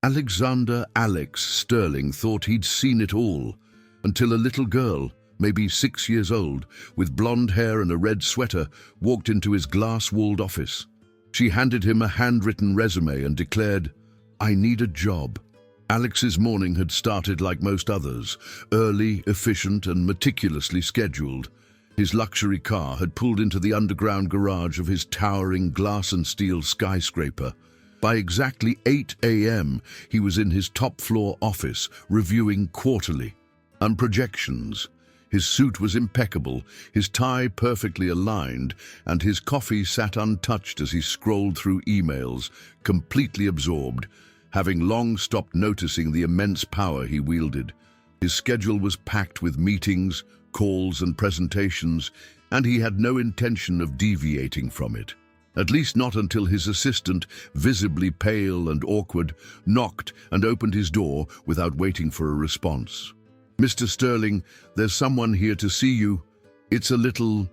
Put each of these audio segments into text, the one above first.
Alexander Alex Sterling thought he'd seen it all, until a little girl, maybe 6 years old, with blonde hair and a red sweater, walked into his glass-walled office. She handed him a handwritten resume and declared, "I need a job." Alex's morning had started like most others, early, efficient, and meticulously scheduled. His luxury car had pulled into the underground garage of his towering glass and steel skyscraper. By exactly 8 a.m., he was in his top-floor office, reviewing quarterly and projections. His suit was impeccable, his tie perfectly aligned, and his coffee sat untouched as he scrolled through emails, completely absorbed, having long stopped noticing the immense power he wielded. His schedule was packed with meetings, calls, and presentations, and he had no intention of deviating from it. At least not until his assistant, visibly pale and awkward, knocked and opened his door without waiting for a response. "Mr. Sterling, there's someone here to see you. It's a little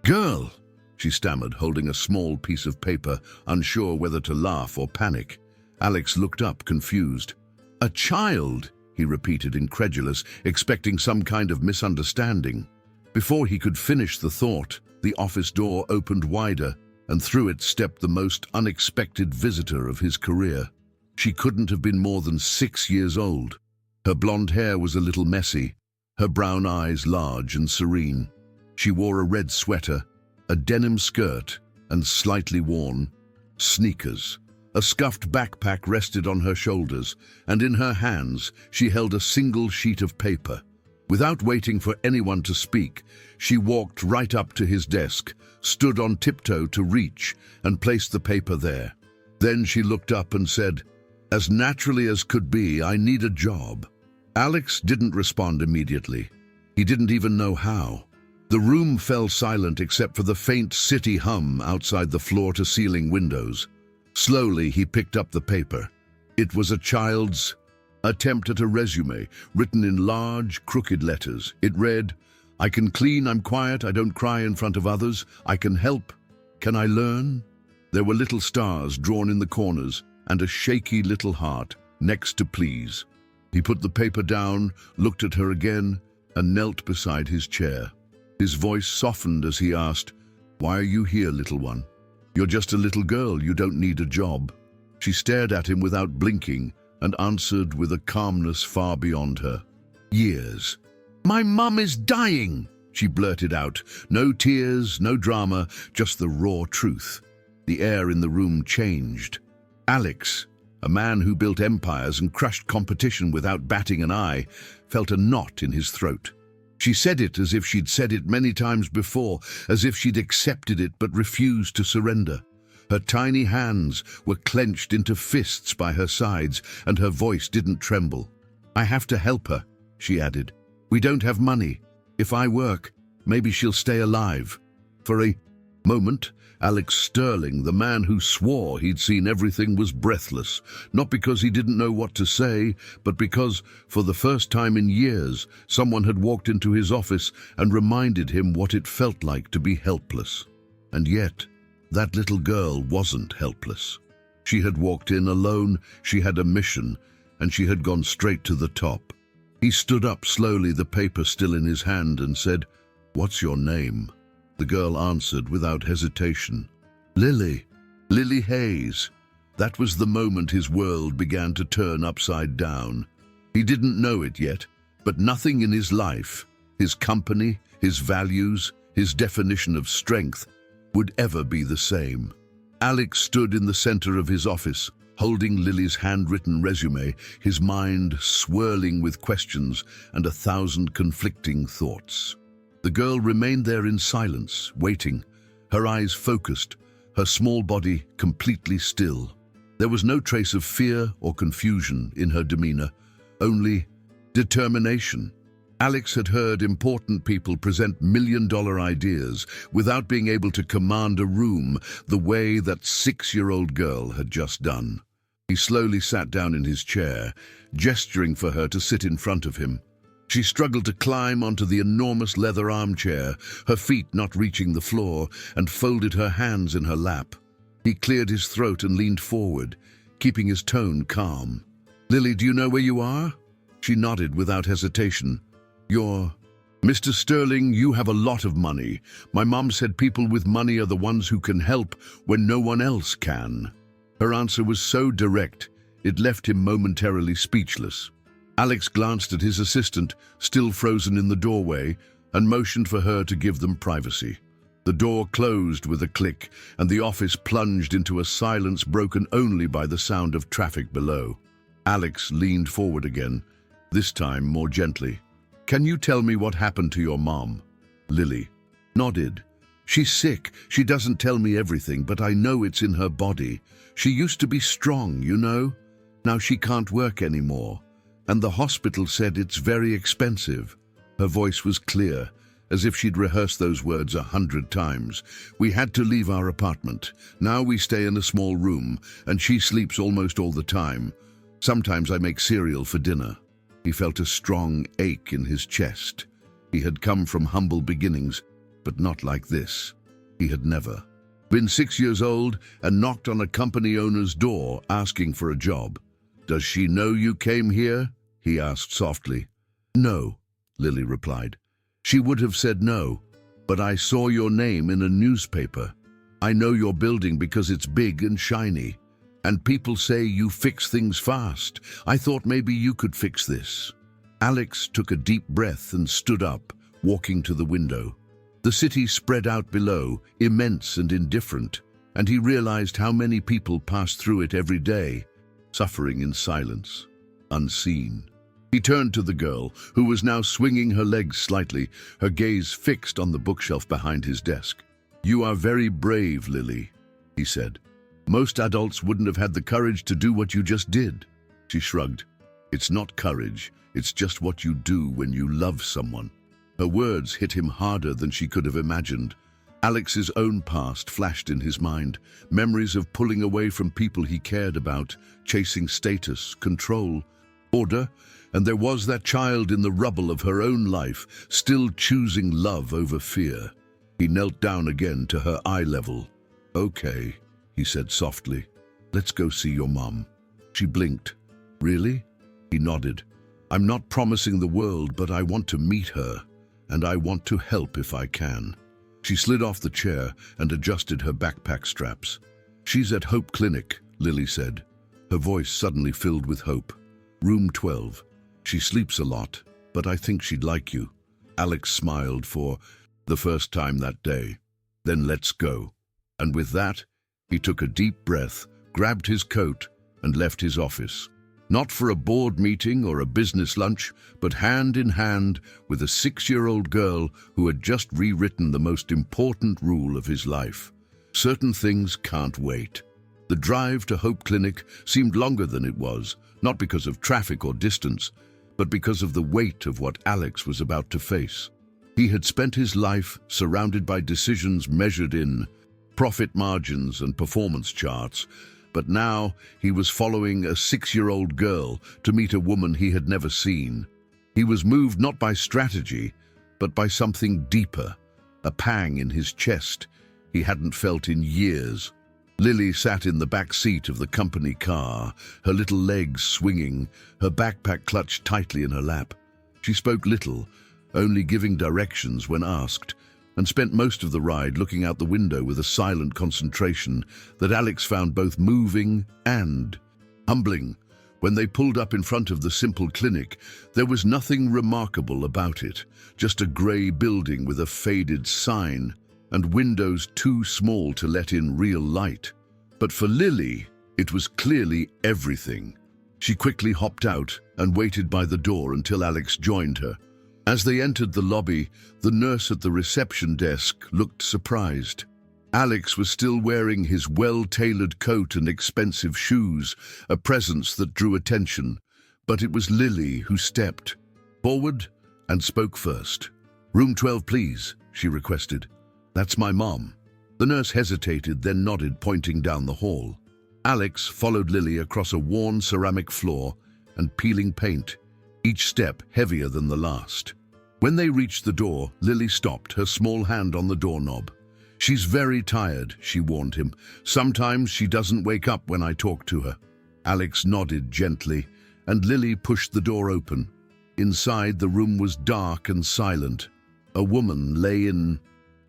girl," she stammered, holding a small piece of paper, unsure whether to laugh or panic. Alex looked up, confused. "A child," he repeated, incredulous, expecting some kind of misunderstanding. Before he could finish the thought, the office door opened wider, and through it stepped the most unexpected visitor of his career. She couldn't have been more than 6 years old. Her blonde hair was a little messy, her brown eyes large and serene. She wore a red sweater, a denim skirt, and slightly worn sneakers. A scuffed backpack rested on her shoulders, and in her hands she held a single sheet of paper. Without waiting for anyone to speak, she walked right up to his desk, stood on tiptoe to reach, and placed the paper there. Then she looked up and said, "As naturally as could be, I need a job." Alex didn't respond immediately. He didn't even know how. The room fell silent except for the faint city hum outside the floor-to-ceiling windows. Slowly, he picked up the paper. It was a child's attempt at a resume, written in large, crooked letters. It read, "I can clean, I'm quiet, I don't cry in front of others, I can help, can I learn?" There were little stars drawn in the corners and a shaky little heart next to please. He put the paper down, looked at her again, and knelt beside his chair. His voice softened as he asked, "Why are you here, little one? You're just a little girl, you don't need a job." She stared at him without blinking and answered with a calmness far beyond her. "Years. My mum is dying," she blurted out. No tears, no drama, just the raw truth. The air in the room changed. Alex, a man who built empires and crushed competition without batting an eye, felt a knot in his throat. She said it as if she'd said it many times before, as if she'd accepted it but refused to surrender. Her tiny hands were clenched into fists by her sides, and her voice didn't tremble. "I have to help her," she added. "We don't have money. If I work, maybe she'll stay alive." For a moment, Alex Sterling, the man who swore he'd seen everything, was breathless, not because he didn't know what to say, but because, for the first time in years, someone had walked into his office and reminded him what it felt like to be helpless. And yet, that little girl wasn't helpless. She had walked in alone, she had a mission, and she had gone straight to the top. He stood up slowly, the paper still in his hand, and said, "What's your name?" The girl answered without hesitation, "Lily. Lily Hayes." That was the moment his world began to turn upside down. He didn't know it yet, but nothing in his life, his company, his values, his definition of strength, would ever be the same. Alex stood in the center of his office, holding Lily's handwritten resume, his mind swirling with questions and 1,000 conflicting thoughts. The girl remained there in silence, waiting, her eyes focused, her small body completely still. There was no trace of fear or confusion in her demeanor, only determination. Alex had heard important people present million-dollar ideas without being able to command a room the way that 6-year-old girl had just done. He slowly sat down in his chair, gesturing for her to sit in front of him. She struggled to climb onto the enormous leather armchair, her feet not reaching the floor, and folded her hands in her lap. He cleared his throat and leaned forward, keeping his tone calm. "Lily, do you know where you are?" She nodded without hesitation. "You're... Mr. Sterling, you have a lot of money. My mom said people with money are the ones who can help when no one else can." Her answer was so direct, it left him momentarily speechless. Alex glanced at his assistant, still frozen in the doorway, and motioned for her to give them privacy. The door closed with a click, and the office plunged into a silence broken only by the sound of traffic below. Alex leaned forward again, this time more gently. "Can you tell me what happened to your mom?" Lily nodded. "She's sick. She doesn't tell me everything, but I know it's in her body. She used to be strong, you know? Now she can't work anymore. And the hospital said it's very expensive." Her voice was clear, as if she'd rehearsed those words 100 times. "We had to leave our apartment. Now we stay in a small room, and she sleeps almost all the time. Sometimes I make cereal for dinner." He felt a strong ache in his chest. He had come from humble beginnings, but not like this. He had never been 6 years old and knocked on a company owner's door asking for a job. "Does she know you came here?" he asked softly. "No," Lily replied. "She would have said no, but I saw your name in a newspaper. I know your building because it's big and shiny. And people say you fix things fast. I thought maybe you could fix this." Alex took a deep breath and stood up, walking to the window. The city spread out below, immense and indifferent, and he realized how many people passed through it every day, suffering in silence, unseen. He turned to the girl, who was now swinging her legs slightly, her gaze fixed on the bookshelf behind his desk. "You are very brave, Lily," he said. "Most adults wouldn't have had the courage to do what you just did." She shrugged. "It's not courage, it's just what you do when you love someone." Her words hit him harder than she could have imagined. Alex's own past flashed in his mind, memories of pulling away from people he cared about, chasing status, control, order, and there was that child in the rubble of her own life, still choosing love over fear. He knelt down again to her eye level. "Okay," he said softly. "Let's go see your mom." She blinked. "Really?" He nodded. "I'm not promising the world, but I want to meet her, and I want to help if I can." She slid off the chair and adjusted her backpack straps. "She's at Hope Clinic," Lily said, her voice suddenly filled with hope. "Room 12. She sleeps a lot, but I think she'd like you." Alex smiled for the first time that day. "Then let's go." And with that, he took a deep breath, grabbed his coat, and left his office. Not for a board meeting or a business lunch, but hand in hand with a 6-year-old girl who had just rewritten the most important rule of his life. Certain things can't wait. The drive to Hope Clinic seemed longer than it was, not because of traffic or distance, but because of the weight of what Alex was about to face. He had spent his life surrounded by decisions measured in profit margins and performance charts, but now he was following a 6-year-old girl to meet a woman he had never seen. He was moved not by strategy, but by something deeper, a pang in his chest he hadn't felt in years. Lily sat in the back seat of the company car, her little legs swinging, her backpack clutched tightly in her lap. She spoke little, only giving directions when asked, and spent most of the ride looking out the window with a silent concentration that Alex found both moving and humbling. When they pulled up in front of the simple clinic, there was nothing remarkable about it, just a grey building with a faded sign and windows too small to let in real light. But for Lily, it was clearly everything. She quickly hopped out and waited by the door until Alex joined her. As they entered the lobby, the nurse at the reception desk looked surprised. Alex was still wearing his well-tailored coat and expensive shoes, a presence that drew attention. But it was Lily who stepped forward and spoke first. "Room 12, please," she requested. "That's my mom." The nurse hesitated, then nodded, pointing down the hall. Alex followed Lily across a worn ceramic floor and peeling paint, each step heavier than the last. When they reached the door, Lily stopped, her small hand on the doorknob. "She's very tired," she warned him. "Sometimes she doesn't wake up when I talk to her." Alex nodded gently, and Lily pushed the door open. Inside, the room was dark and silent. A woman lay in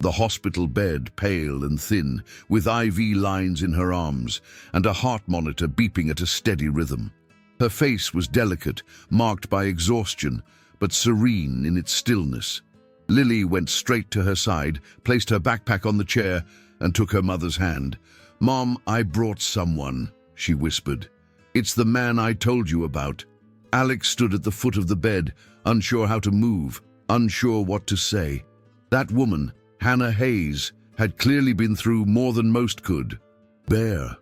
the hospital bed, pale and thin, with IV lines in her arms and a heart monitor beeping at a steady rhythm. Her face was delicate, marked by exhaustion, but serene in its stillness. Lily went straight to her side, placed her backpack on the chair, and took her mother's hand. "Mom, I brought someone," she whispered. "It's the man I told you about." Alex stood at the foot of the bed, unsure how to move, unsure what to say. That woman, Hannah Hayes, had clearly been through more than most could. Bare.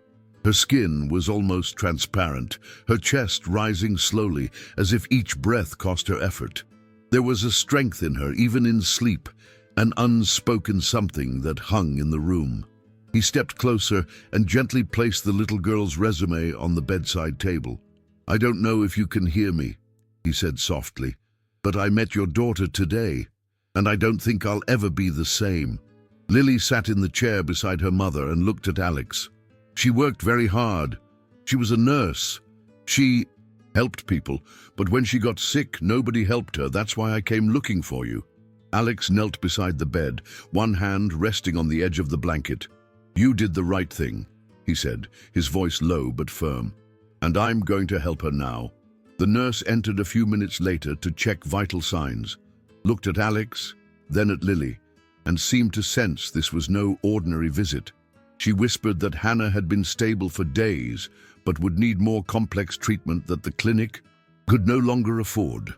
Her skin was almost transparent, her chest rising slowly, as if each breath cost her effort. There was a strength in her, even in sleep, an unspoken something that hung in the room. He stepped closer and gently placed the little girl's resume on the bedside table. "I don't know if you can hear me," he said softly, "but I met your daughter today, and I don't think I'll ever be the same." Lily sat in the chair beside her mother and looked at Alex. She worked very hard. She was a nurse. She helped people, but when she got sick, nobody helped her. That's why I came looking for you. Alex knelt beside the bed, one hand resting on the edge of the blanket. "You did the right thing," he said, his voice low but firm. "And I'm going to help her now." The nurse entered a few minutes later to check vital signs, looked at Alex, then at Lily, and seemed to sense this was no ordinary visit. She whispered that Hannah had been stable for days, but would need more complex treatment that the clinic could no longer afford.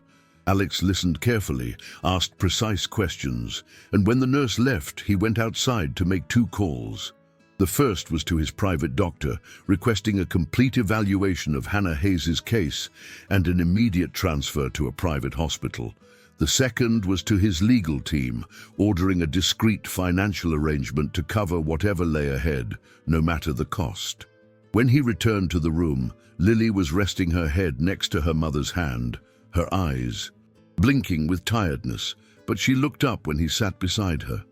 Alex listened carefully, asked precise questions, and when the nurse left, he went outside to make 2 calls. The first was to his private doctor, requesting a complete evaluation of Hannah Hayes' case and an immediate transfer to a private hospital. The second was to his legal team, ordering a discreet financial arrangement to cover whatever lay ahead, no matter the cost. When he returned to the room, Lily was resting her head next to her mother's hand, her eyes blinking with tiredness, but she looked up when he sat beside her.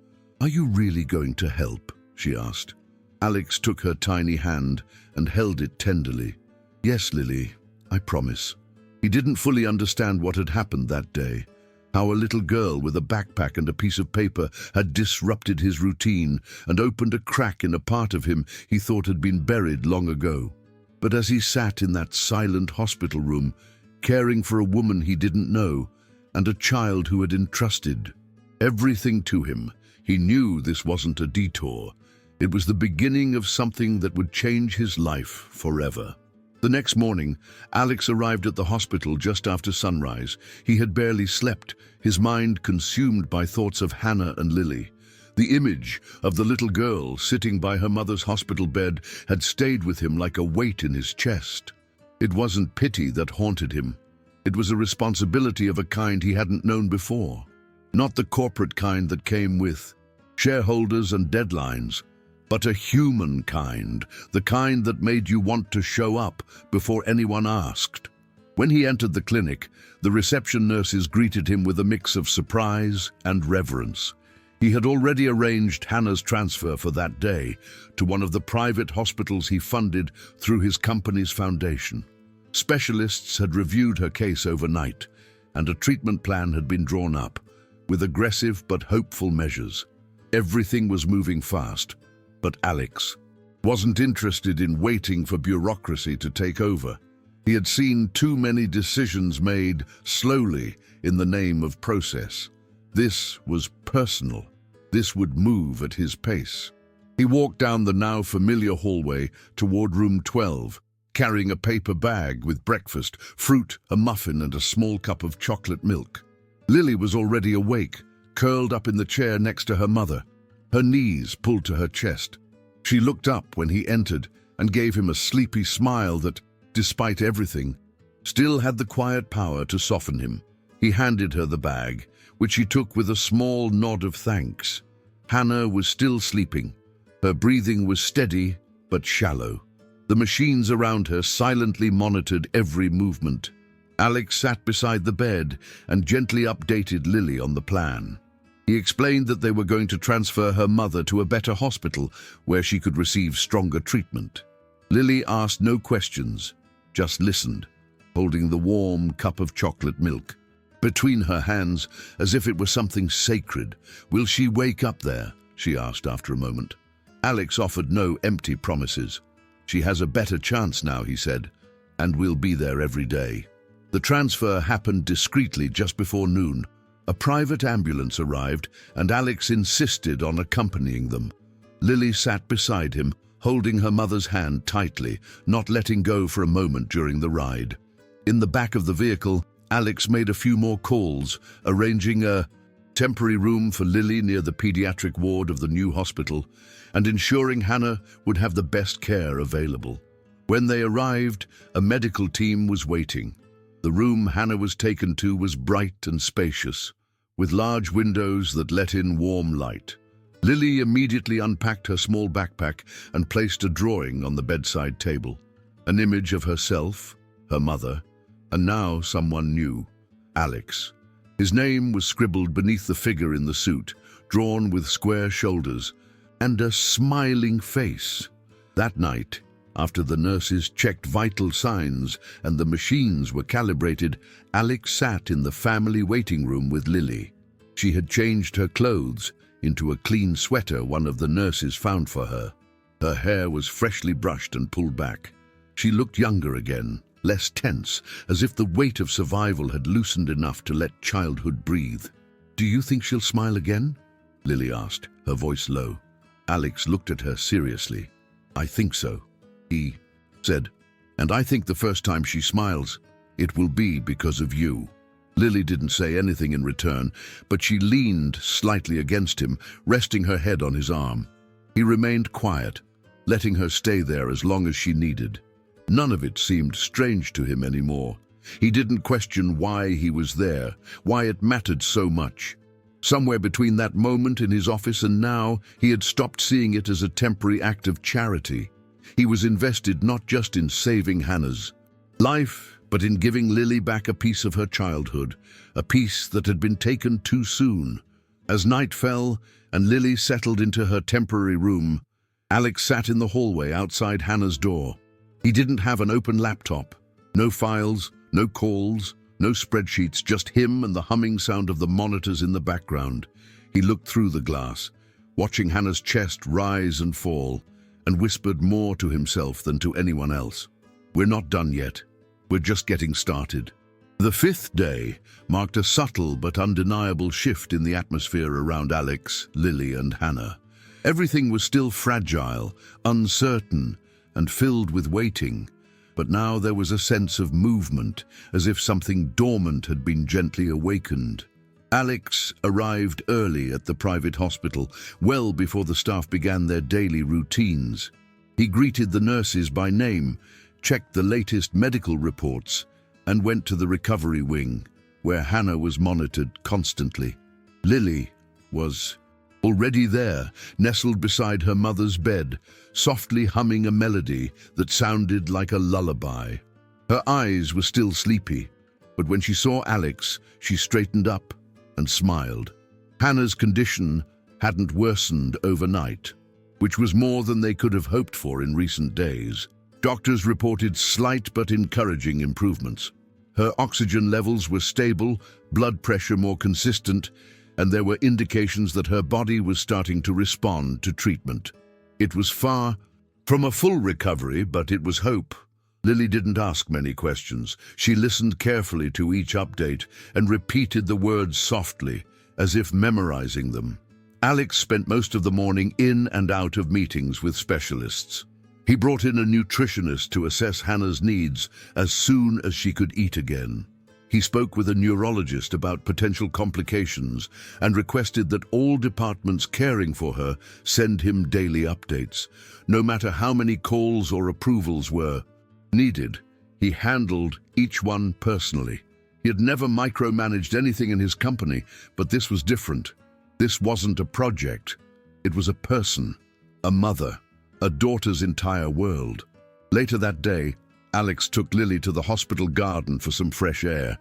"Are you really going to help?" she asked. Alex took her tiny hand and held it tenderly. "Yes, Lily, I promise." He didn't fully understand what had happened that day, how a little girl with a backpack and a piece of paper had disrupted his routine and opened a crack in a part of him he thought had been buried long ago. But as he sat in that silent hospital room, caring for a woman he didn't know and a child who had entrusted everything to him, he knew this wasn't a detour. It was the beginning of something that would change his life forever. The next morning, Alex arrived at the hospital just after sunrise. He had barely slept, his mind consumed by thoughts of Hannah and Lily. The image of the little girl sitting by her mother's hospital bed had stayed with him like a weight in his chest. It wasn't pity that haunted him. It was a responsibility of a kind he hadn't known before. Not the corporate kind that came with shareholders and deadlines, but a human kind, the kind that made you want to show up before anyone asked. When he entered the clinic, the reception nurses greeted him with a mix of surprise and reverence. He had already arranged Hannah's transfer for that day to one of the private hospitals he funded through his company's foundation. Specialists had reviewed her case overnight, and a treatment plan had been drawn up, with aggressive but hopeful measures. Everything was moving fast. But Alex wasn't interested in waiting for bureaucracy to take over. He had seen too many decisions made slowly in the name of process. This was personal. This would move at his pace. He walked down the now familiar hallway toward room 12, carrying a paper bag with breakfast, fruit, a muffin, and a small cup of chocolate milk. Lily was already awake, curled up in the chair next to her mother, her knees pulled to her chest. She looked up when he entered and gave him a sleepy smile that, despite everything, still had the quiet power to soften him. He handed her the bag, which she took with a small nod of thanks. Hannah was still sleeping. Her breathing was steady but shallow. The machines around her silently monitored every movement. Alex sat beside the bed and gently updated Lily on the plan. He explained that they were going to transfer her mother to a better hospital where she could receive stronger treatment. Lily asked no questions, just listened, holding the warm cup of chocolate milk between her hands as if it were something sacred. "Will she wake up there?" she asked after a moment. Alex offered no empty promises. "She has a better chance now," he said, "and we'll be there every day." The transfer happened discreetly just before noon. A private ambulance arrived, and Alex insisted on accompanying them. Lily sat beside him, holding her mother's hand tightly, not letting go for a moment during the ride. In the back of the vehicle, Alex made a few more calls, arranging a temporary room for Lily near the pediatric ward of the new hospital, and ensuring Hannah would have the best care available. When they arrived, a medical team was waiting. The room Hannah was taken to was bright and spacious, with large windows that let in warm light. Lily immediately unpacked her small backpack and placed a drawing on the bedside table. An image of herself, her mother, and now someone new, Alex. His name was scribbled beneath the figure in the suit, drawn with square shoulders and a smiling face. That night, after the nurses checked vital signs and the machines were calibrated, Alex sat in the family waiting room with Lily. She had changed her clothes into a clean sweater one of the nurses found for her. Her hair was freshly brushed and pulled back. She looked younger again, less tense, as if the weight of survival had loosened enough to let childhood breathe. "Do you think she'll smile again?" Lily asked, her voice low. Alex looked at her seriously. "I think so," he said. "And I think the first time she smiles, it will be because of you." Lily didn't say anything in return, but she leaned slightly against him, resting her head on his arm. He remained quiet, letting her stay there as long as she needed. None of it seemed strange to him anymore. He didn't question why he was there, why it mattered so much. Somewhere between that moment in his office and now, he had stopped seeing it as a temporary act of charity. He was invested not just in saving Hannah's life, but in giving Lily back a piece of her childhood, a piece that had been taken too soon. As night fell and Lily settled into her temporary room, Alex sat in the hallway outside Hannah's door. He didn't have an open laptop. No files, no calls, no spreadsheets, just him and the humming sound of the monitors in the background. He looked through the glass, watching Hannah's chest rise and fall, and whispered more to himself than to anyone else. "We're not done yet. We're just getting started." The fifth day marked a subtle but undeniable shift in the atmosphere around Alex, Lily, and Hannah. Everything was still fragile, uncertain, and filled with waiting, but now there was a sense of movement, as if something dormant had been gently awakened. Alex arrived early at the private hospital, well before the staff began their daily routines. He greeted the nurses by name, checked the latest medical reports, and went to the recovery wing, where Hannah was monitored constantly. Lily was already there, nestled beside her mother's bed, softly humming a melody that sounded like a lullaby. Her eyes were still sleepy, but when she saw Alex, she straightened up and smiled. Hannah's condition hadn't worsened overnight, which was more than they could have hoped for in recent days. Doctors reported slight but encouraging improvements. Her oxygen levels were stable, blood pressure more consistent, and there were indications that her body was starting to respond to treatment. It was far from a full recovery, but it was hope. Lily didn't ask many questions. She listened carefully to each update and repeated the words softly, as if memorizing them. Alex spent most of the morning in and out of meetings with specialists. He brought in a nutritionist to assess Hannah's needs as soon as she could eat again. He spoke with a neurologist about potential complications and requested that all departments caring for her send him daily updates. No matter how many calls or approvals were needed, he handled each one personally. He had never micromanaged anything in his company, but this was different. This wasn't a project. It was a person, a mother, a daughter's entire world. Later that day, Alex took Lily to the hospital garden for some fresh air.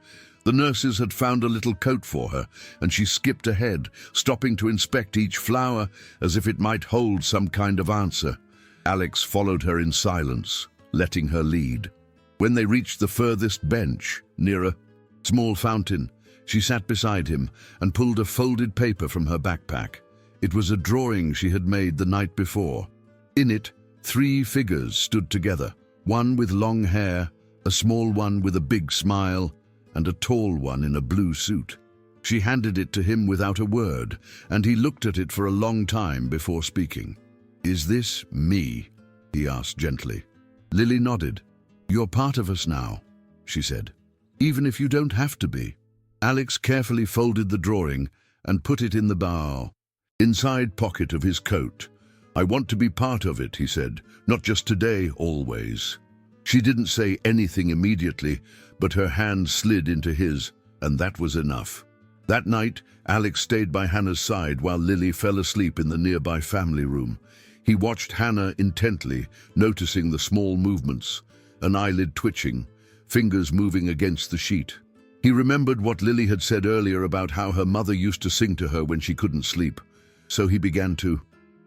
The nurses had found a little coat for her, and she skipped ahead, stopping to inspect each flower as if it might hold some kind of answer. Alex followed her in silence, letting her lead. When they reached the furthest bench, near a small fountain, she sat beside him and pulled a folded paper from her backpack. It was a drawing she had made the night before. In it, 3 figures stood together, one with long hair, a small one with a big smile, and a tall one in a blue suit. She handed it to him without a word, and he looked at it for a long time before speaking. "Is this me?" he asked gently. Lily nodded. "You're part of us now," she said, "even if you don't have to be." Alex carefully folded the drawing and put it in the inside pocket of his coat. "I want to be part of it," he said, "not just today, always." She didn't say anything immediately, but her hand slid into his, and that was enough. That night, Alex stayed by Hannah's side while Lily fell asleep in the nearby family room. He watched Hannah intently, noticing the small movements, an eyelid twitching, fingers moving against the sheet. He remembered what Lily had said earlier about how her mother used to sing to her when she couldn't sleep. So he began to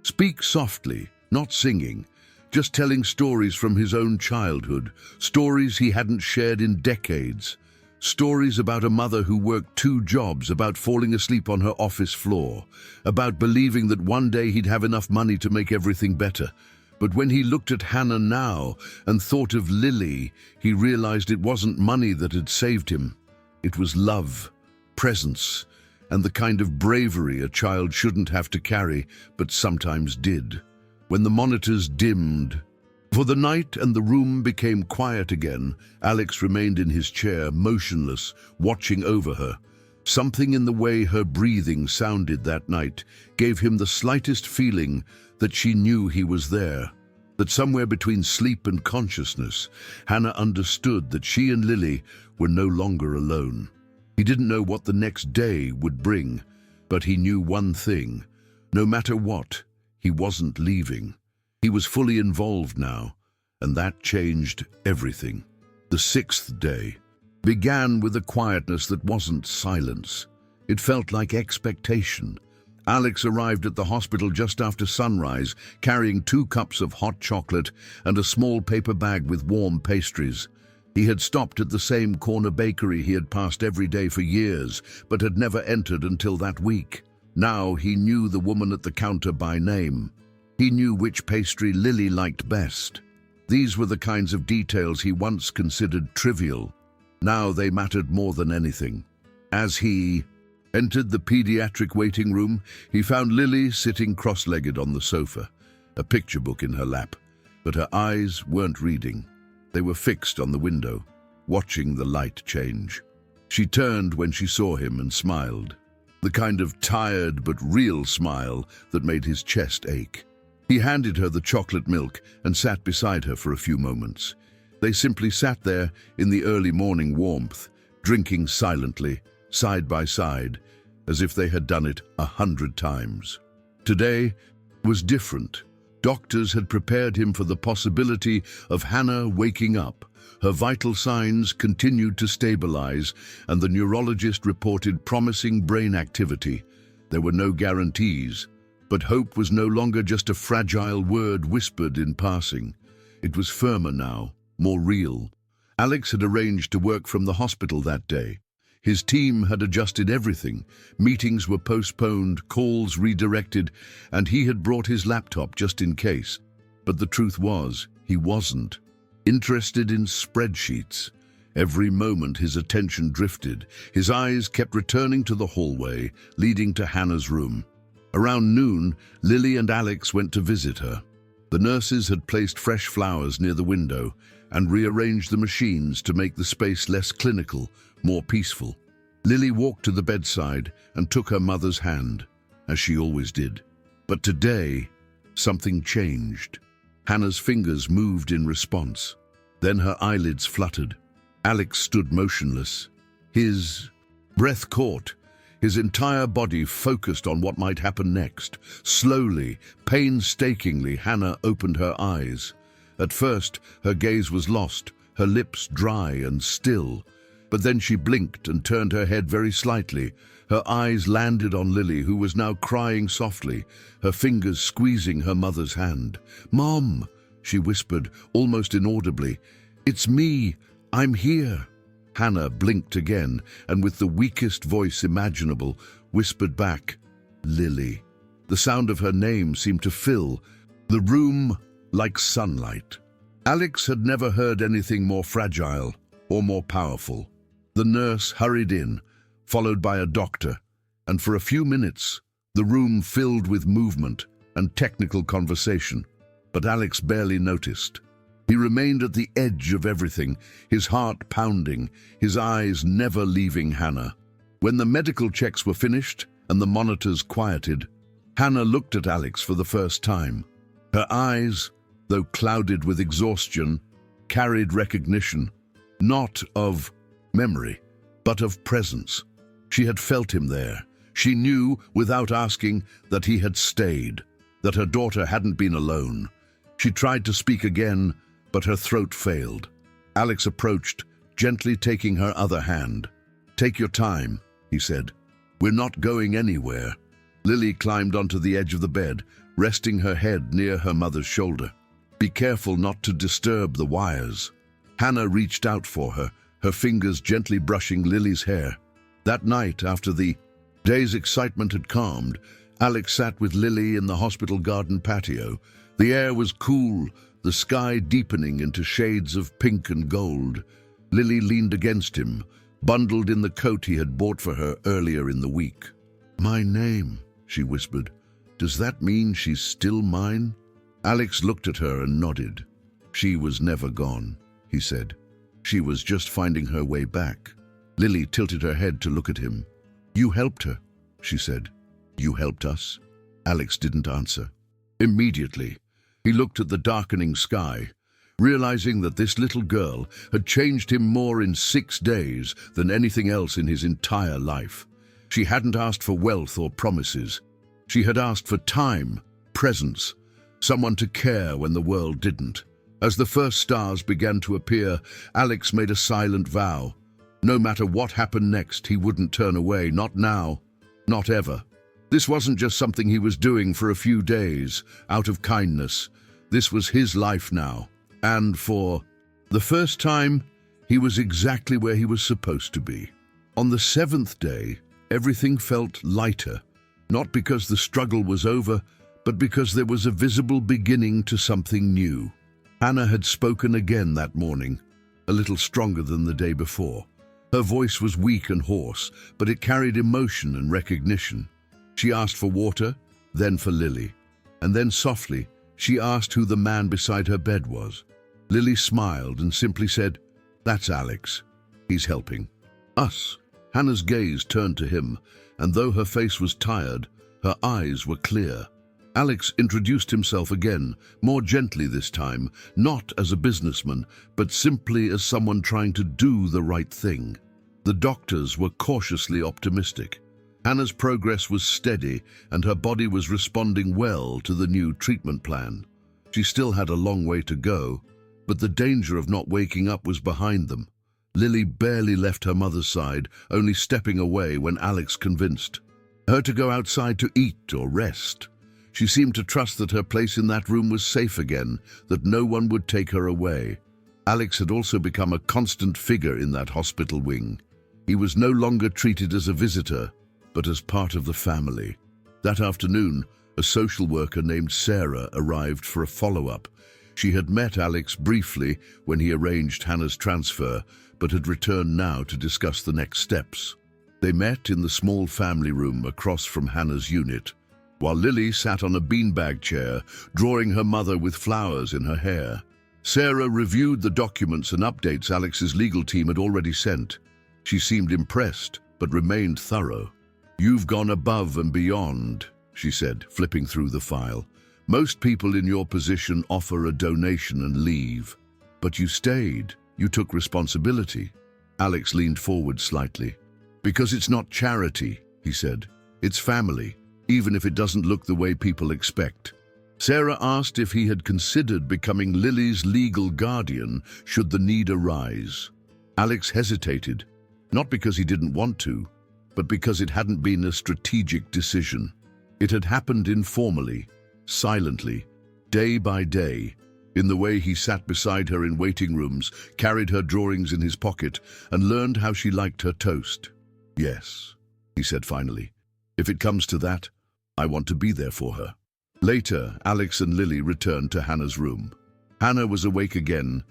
speak softly, not singing, just telling stories from his own childhood, stories he hadn't shared in decades. Stories about a mother who worked 2 jobs, about falling asleep on her office floor, about believing that one day he'd have enough money to make everything better. But when he looked at Hannah now and thought of Lily, he realized it wasn't money that had saved him. It was love, presence, and the kind of bravery a child shouldn't have to carry, but sometimes did. When the monitors dimmed for the night and the room became quiet again, Alex remained in his chair, motionless, watching over her. Something in the way her breathing sounded that night gave him the slightest feeling that she knew he was there, that somewhere between sleep and consciousness, Hannah understood that she and Lily were no longer alone. He didn't know what the next day would bring, but he knew one thing: no matter what, he wasn't leaving. He was fully involved now, and that changed everything. The 6th day began with a quietness that wasn't silence. It felt like expectation. Alex arrived at the hospital just after sunrise, carrying 2 cups of hot chocolate and a small paper bag with warm pastries. He had stopped at the same corner bakery he had passed every day for years, but had never entered until that week. Now he knew the woman at the counter by name. He knew which pastry Lily liked best. These were the kinds of details he once considered trivial. Now they mattered more than anything. As he entered the pediatric waiting room, he found Lily sitting cross-legged on the sofa, a picture book in her lap. But her eyes weren't reading. They were fixed on the window, watching the light change. She turned when she saw him and smiled, the kind of tired but real smile that made his chest ache. He handed her the chocolate milk and sat beside her for a few moments. They simply sat there in the early morning warmth, drinking silently, side by side, as if they had done it 100 times. Today was different. Doctors had prepared him for the possibility of Hannah waking up. Her vital signs continued to stabilize, and the neurologist reported promising brain activity. There were no guarantees, but hope was no longer just a fragile word whispered in passing. It was firmer now, more real. Alex had arranged to work from the hospital that day. His team had adjusted everything. Meetings were postponed, calls redirected, and he had brought his laptop just in case. But the truth was, he wasn't interested in spreadsheets. Every moment his attention drifted. His eyes kept returning to the hallway, leading to Hannah's room. Around noon, Lily and Alex went to visit her. The nurses had placed fresh flowers near the window and rearranged the machines to make the space less clinical, more peaceful. Lily walked to the bedside and took her mother's hand, as she always did. But today, something changed. Hannah's fingers moved in response. Then her eyelids fluttered. Alex stood motionless. His breath caught. His entire body focused on what might happen next. Slowly, painstakingly, Hannah opened her eyes. At first, her gaze was lost, her lips dry and still. But then she blinked and turned her head very slightly. Her eyes landed on Lily, who was now crying softly, her fingers squeezing her mother's hand. "Mom," she whispered, almost inaudibly. "It's me. I'm here." Hannah blinked again and with the weakest voice imaginable whispered back, "Lily." The sound of her name seemed to fill the room like sunlight. Alex had never heard anything more fragile or more powerful. The nurse hurried in, followed by a doctor, and for a few minutes the room filled with movement and technical conversation. But Alex barely noticed. He remained at the edge of everything, his heart pounding, his eyes never leaving Hannah. When the medical checks were finished and the monitors quieted, Hannah looked at Alex for the first time. Her eyes, though clouded with exhaustion, carried recognition, not of memory, but of presence. She had felt him there. She knew, without asking, that he had stayed, that her daughter hadn't been alone. She tried to speak again, but her throat failed. Alex approached, gently taking her other hand. "Take your time," he said. "We're not going anywhere." Lily climbed onto the edge of the bed, resting her head near her mother's shoulder. "Be careful not to disturb the wires." Hannah reached out for her, her fingers gently brushing Lily's hair. That night, after the day's excitement had calmed, Alex sat with Lily in the hospital garden patio. The air was cool, the sky deepening into shades of pink and gold. Lily leaned against him, bundled in the coat he had bought for her earlier in the week. "My name," she whispered. "Does that mean she's still mine?" Alex looked at her and nodded. "She was never gone," he said. "She was just finding her way back." Lily tilted her head to look at him. "You helped her," she said. "You helped us?" Alex didn't answer. Immediately, he looked at the darkening sky, realizing that this little girl had changed him more in 6 days than anything else in his entire life. She hadn't asked for wealth or promises. She had asked for time, presence, someone to care when the world didn't. As the first stars began to appear, Alex made a silent vow. No matter what happened next, he wouldn't turn away, not now, not ever. This wasn't just something he was doing for a few days, out of kindness. This was his life now. And for the first time, he was exactly where he was supposed to be. On the 7th day, everything felt lighter, not because the struggle was over, but because there was a visible beginning to something new. Hannah had spoken again that morning, a little stronger than the day before. Her voice was weak and hoarse, but it carried emotion and recognition. She asked for water, then for Lily, and then softly, she asked who the man beside her bed was. Lily smiled and simply said, "That's Alex. He's helping us." Hannah's gaze turned to him, and though her face was tired, her eyes were clear. Alex introduced himself again, more gently this time, not as a businessman, but simply as someone trying to do the right thing. The doctors were cautiously optimistic. Hannah's progress was steady, and her body was responding well to the new treatment plan. She still had a long way to go, but the danger of not waking up was behind them. Lily barely left her mother's side, only stepping away when Alex convinced her to go outside to eat or rest. She seemed to trust that her place in that room was safe again, that no one would take her away. Alex had also become a constant figure in that hospital wing. He was no longer treated as a visitor, but as part of the family. That afternoon, a social worker named Sarah arrived for a follow-up. She had met Alex briefly when he arranged Hannah's transfer, but had returned now to discuss the next steps. They met in the small family room across from Hannah's unit, while Lily sat on a beanbag chair, drawing her mother with flowers in her hair. Sarah reviewed the documents and updates Alex's legal team had already sent. She seemed impressed, but remained thorough. "You've gone above and beyond," she said, flipping through the file. "Most people in your position offer a donation and leave. But you stayed. You took responsibility." Alex leaned forward slightly. "Because it's not charity," he said. "It's family, even if it doesn't look the way people expect." Sarah asked if he had considered becoming Lily's legal guardian should the need arise. Alex hesitated, not because he didn't want to, but because it hadn't been a strategic decision. It had happened informally, silently, day by day. in the way he sat beside her in waiting rooms, carried her drawings in his pocket, and learned how she liked her toast. "Yes," he said finally. "If it comes to that, I want to be there for her." Later, Alex and Lily returned to Hannah's room. Hannah was awake again,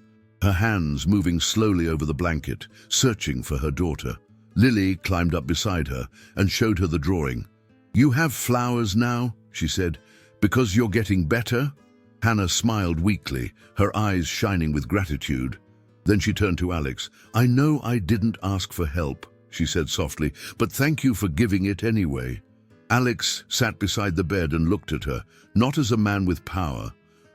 her hands moving slowly over the blanket, searching for her daughter. Lily climbed up beside her and showed her the drawing. "You have flowers now," she said, "because you're getting better?" Hannah smiled weakly, her eyes shining with gratitude. Then she turned to Alex. "I know I didn't ask for help," she said softly, "but thank you for giving it anyway." Alex sat beside the bed and looked at her, not as a man with power,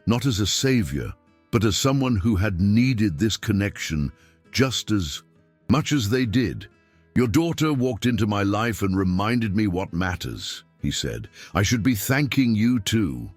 not as a savior, but as someone who had needed this connection just as much as they did. "Your daughter walked into my life and reminded me what matters," he said. "I should be thanking you too."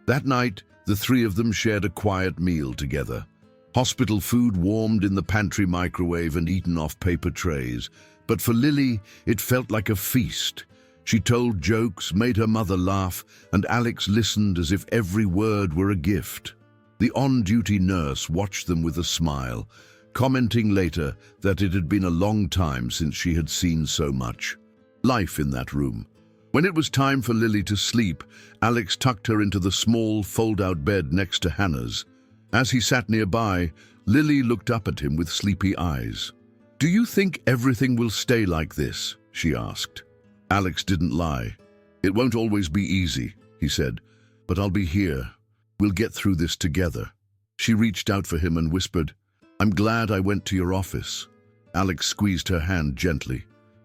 That night, the three of them shared a quiet meal together. Hospital food warmed in the pantry microwave and eaten off paper trays. But for Lily, it felt like a feast. She told jokes, made her mother laugh, and Alex listened as if every word were a gift. The on-duty nurse watched them with a smile, commenting later that it had been a long time since she had seen so much life in that room. When it was time for Lily to sleep, Alex tucked her into the small fold-out bed next to Hannah's. As he sat nearby, Lily looked up at him with sleepy eyes. "Do you think everything will stay like this?" she asked. Alex didn't lie. "It won't always be easy," he said, "but I'll be here. We'll get through this together." She reached out for him and whispered, "I'm glad I went to your office." Alex squeezed her hand gently.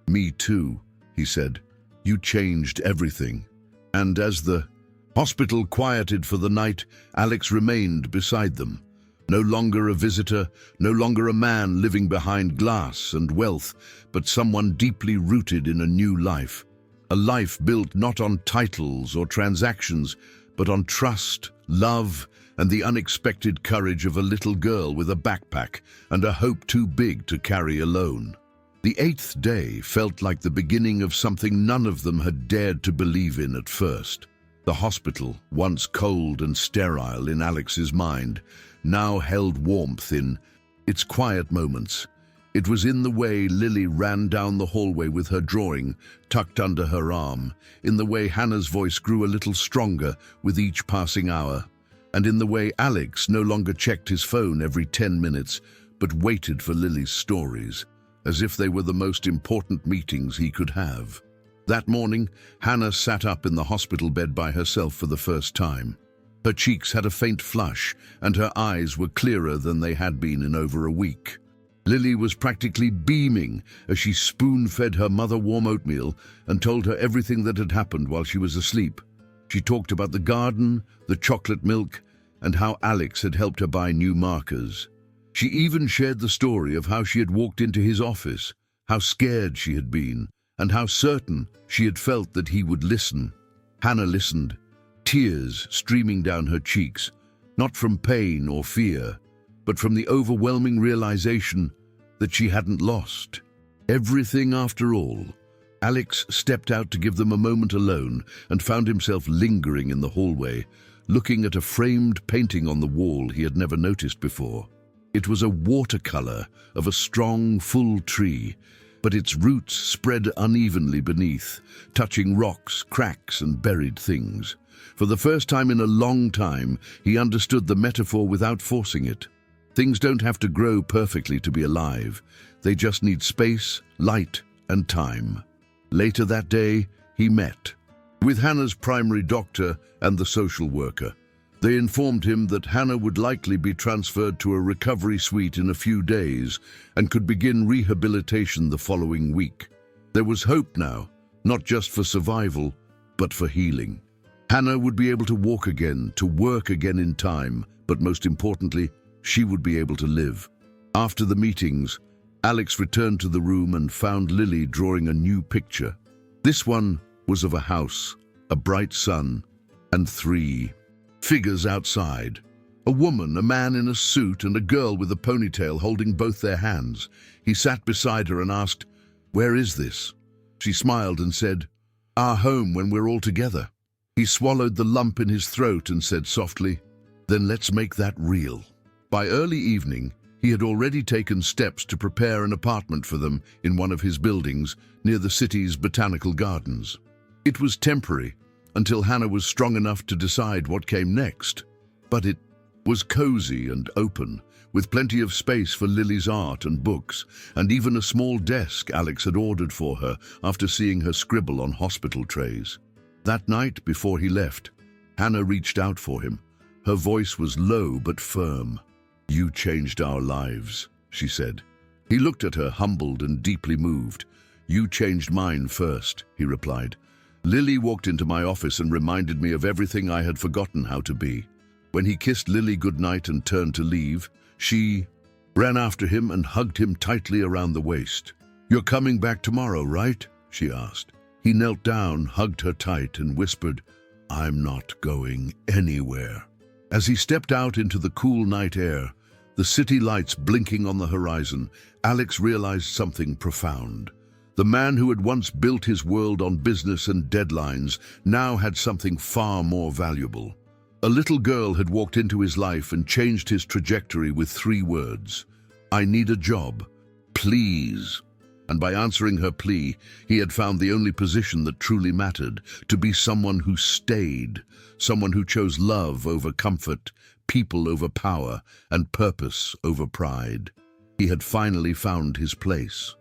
"Me too," he said. "You changed everything." And as the hospital quieted for the night, Alex remained beside them. No longer a visitor, no longer a man living behind glass and wealth, but someone deeply rooted in a new life. A life built not on titles or transactions, but on trust, love, and the unexpected courage of a little girl with a backpack and a hope too big to carry alone. The 8th day felt like the beginning of something none of them had dared to believe in at first. The hospital, once cold and sterile in Alex's mind, now held warmth in its quiet moments. It was in the way Lily ran down the hallway with her drawing tucked under her arm, in the way Hannah's voice grew a little stronger with each passing hour, and in the way Alex no longer checked his phone every 10 minutes, but waited for Lily's stories, as if they were the most important meetings he could have. That morning, Hannah sat up in the hospital bed by herself for the first time. Her cheeks had a faint flush, and her eyes were clearer than they had been in over a week. Lily was practically beaming as she spoon-fed her mother warm oatmeal and told her everything that had happened while she was asleep. She talked about the garden, the chocolate milk, and how Alex had helped her buy new markers. She even shared the story of how she had walked into his office, how scared she had been, and how certain she had felt that he would listen. Hannah listened, tears streaming down her cheeks, not from pain or fear, but from the overwhelming realization that she hadn't lost everything after all. Alex stepped out to give them a moment alone and found himself lingering in the hallway, looking at a framed painting on the wall he had never noticed before. It was a watercolor of a strong, full tree, but its roots spread unevenly beneath, touching rocks, cracks, and buried things. For the first time in a long time, he understood the metaphor without forcing it. Things don't have to grow perfectly to be alive. They just need space, light, and time. Later that day, he met with Hannah's primary doctor and the social worker. They informed him that Hannah would likely be transferred to a recovery suite in a few days and could begin rehabilitation the following week. There was hope now, not just for survival, but for healing. Hannah would be able to walk again, to work again in time, but most importantly, she would be able to live. After the meetings, Alex returned to the room and found Lily drawing a new picture. This one was of a house, a bright sun, and 3 figures outside. A woman, a man in a suit, and a girl with a ponytail holding both their hands. He sat beside her and asked, "Where is this?" She smiled and said, "Our home when we're all together." He swallowed the lump in his throat and said softly, Then let's make that real. By early evening, he had already taken steps to prepare an apartment for them in one of his buildings near the city's botanical gardens. It was temporary until Hannah was strong enough to decide what came next. But it was cozy and open, with plenty of space for Lily's art and books, and even a small desk Alex had ordered for her after seeing her scribble on hospital trays. That night, before he left, Hannah reached out for him. Her voice was low but firm. "You changed our lives," she said. He looked at her, humbled and deeply moved. "You changed mine first," he replied. "Lily walked into my office and reminded me of everything I had forgotten how to be." When he kissed Lily goodnight and turned to leave, she ran after him and hugged him tightly around the waist. "You're coming back tomorrow, right?" she asked. He knelt down, hugged her tight, and whispered, "I'm not going anywhere." As he stepped out into the cool night air, the city lights blinking on the horizon, Alex realized something profound. The man who had once built his world on business and deadlines now had something far more valuable. A little girl had walked into his life and changed his trajectory with 3 words: "I need a job, please." And by answering her plea, he had found the only position that truly mattered, to be someone who stayed, someone who chose love over comfort, people over power, and purpose over pride. He had finally found his place.